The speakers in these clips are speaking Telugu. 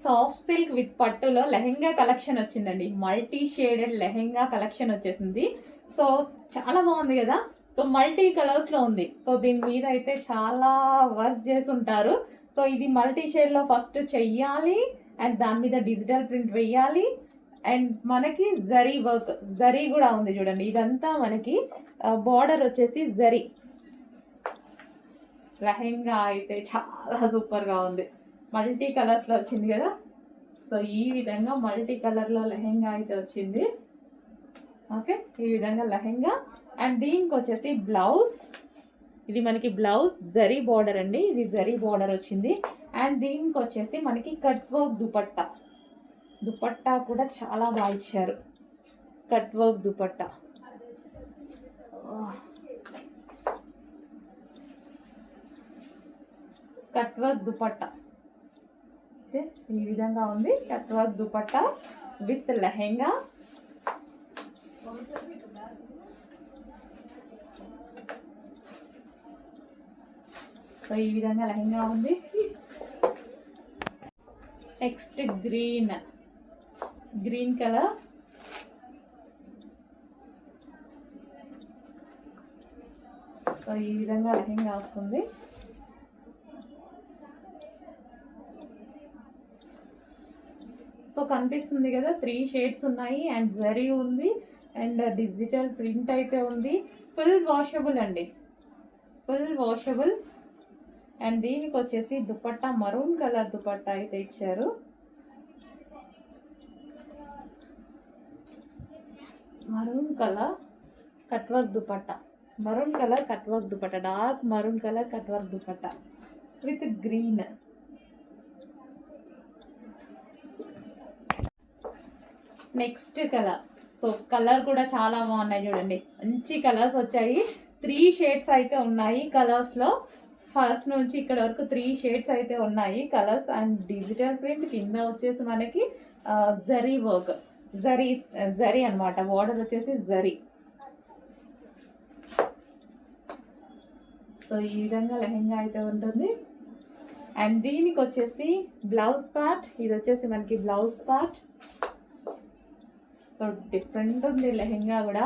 సాఫ్ట్ సిల్క్ విత్ పట్టులో లెహెంగా కలెక్షన్ వచ్చిందండి. మల్టీ షేడెడ్ లెహెంగా కలెక్షన్ వచ్చేసింది. సో చాలా బాగుంది కదా. సో మల్టీ కలర్స్లో ఉంది. సో దీని మీద అయితే చాలా వర్క్ చేసి ఉంటారు. సో ఇది మల్టీ షేడ్లో ఫస్ట్ చెయ్యాలి అండ్ దాని మీద డిజిటల్ ప్రింట్ వెయ్యాలి అండ్ మనకి జరీ వర్క్, జరీ కూడా ఉంది చూడండి. ఇదంతా మనకి బార్డర్ వచ్చేసి జరీ. లెహెంగా అయితే చాలా సూపర్గా ఉంది. మల్టీ కలర్స్లో వచ్చింది కదా. సో ఈ విధంగా మల్టీ కలర్లో లెహెంగా అయితే వచ్చింది. ఓకే, ఈ విధంగా లెహెంగా అండ్ దీనికి వచ్చేసి బ్లౌజ్. ఇది మనకి బ్లౌజ్ జరీ బార్డర్ అండి. ఇది జరీ బార్డర్ వచ్చింది. అండ్ దీనికి వచ్చేసి మనకి కట్ వర్క్ దుపట్టా. దుపట్టా కూడా చాలా బాగా ఇచ్చారు. Cut work dupatta. Cut work dupatta ఈ విధంగా ఉంది. Cut work dupatta with lehenga. So ఈ విధంగా లెహెంగా ఉంది. Next green colour. సో ఈ విధంగా లెహెంగా వస్తుంది. సో కనిపిస్తుంది కదా, 3 షేడ్స్ ఉన్నాయి అండ్ జరీ ఉంది అండ్ డిజిటల్ ప్రింట్ అయితే ఉంది. ఫుల్ వాషబుల్ అండి, ఫుల్ వాషబుల్. అండ్ దీనికి వచ్చేసి దుపట్టా మరూన్ కలర్ దుపట్టా అయితే ఇచ్చారు. Maroon colour cut work dupatta, maroon colour cut work dupatta, dark maroon colour cut work dupatta with green. Next colour. So colour కూడా చాలా బాగున్నాయి చూడండి. మంచి కలర్స్ వచ్చాయి. 3 షేడ్స్ అయితే ఉన్నాయి కలర్స్లో. ఫస్ట్ నుంచి ఇక్కడ వరకు 3 షేడ్స్ అయితే ఉన్నాయి కలర్స్. అండ్ డిజిటల్ ప్రింట్ కింద వచ్చేసి మనకి జరీ వర్క్, జరీ అనమాట. బార్డర్ వచ్చేసి జరీ. సో ఈ విధంగా లెహెంగా అయితే ఉంటుంది. అండ్ దీనికి వచ్చేసి బ్లౌజ్ పార్ట్. ఇది వచ్చేసి మనకి బ్లౌజ్ పార్ట్. సో డిఫరెంట్ ఉంది లెహెంగా కూడా.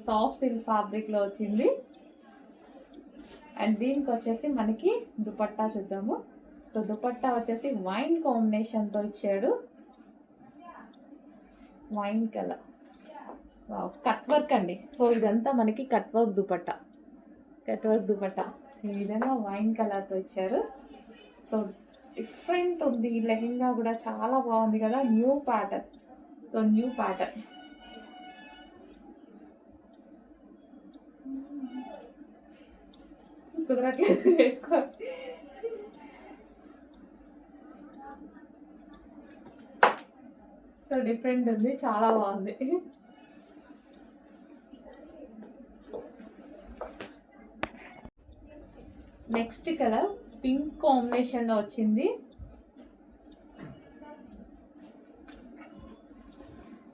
సాఫ్ట్ సిల్క్ ఫ్యాబ్రిక్లో వచ్చింది. అండ్ దీనికి వచ్చేసి మనకి దుపట్టా చూద్దాము. సో దుపట్టా వచ్చేసి వైన్ కాంబినేషన్తో ఇచ్చాడు. వైన్ కలర్, కట్ వర్క్ అండి. సో ఇదంతా మనకి cut work dupatta, cut work dupatta ఈ విధంగా వైన్ కలర్తో ఇచ్చారు. సో డిఫరెంట్ ఉంది లెహెంగా కూడా, చాలా బాగుంది కదా. New pattern. So new pattern. కుదరట్లేదు వేసుకో. సో డిఫరెంట్ ఉంది, చాలా బాగుంది. నెక్స్ట్ కలర్ పింక్ కాంబినేషన్లో వచ్చింది.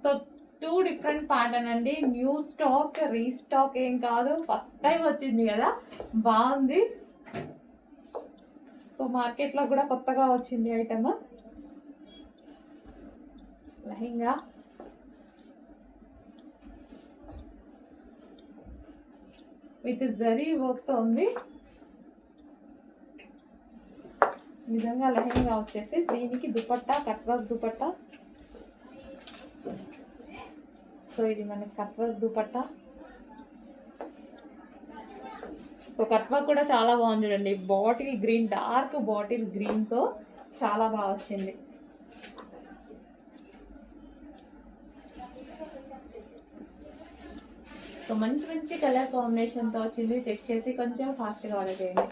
సో 2 డిఫరెంట్ ప్యాటర్న్ అండి. న్యూ స్టాక్, రీస్టాక్ ఏం కాదు, ఫస్ట్ టైం వచ్చింది కదా, బాగుంది. సో మార్కెట్లో కూడా కొత్తగా వచ్చింది ఐటమ్. లెహెంగా విత్ జరీ వర్క్తో ఉంది. ఈ విధంగా లెహెంగా వచ్చేసి దీనికి dupatta cut work dupatta. So ఇది మనకి cut work dupatta. So cut work కూడా చాలా బాగుంది చూడండి. బాటిల్ గ్రీన్, డార్క్ బాటిల్ గ్రీన్తో చాలా బాగా వచ్చింది. సో మంచి మంచి కలర్ కాంబినేషన్తో వచ్చింది. చెక్ చేసి కొంచెం ఫాస్ట్గా ఆర్డర్ చేయండి.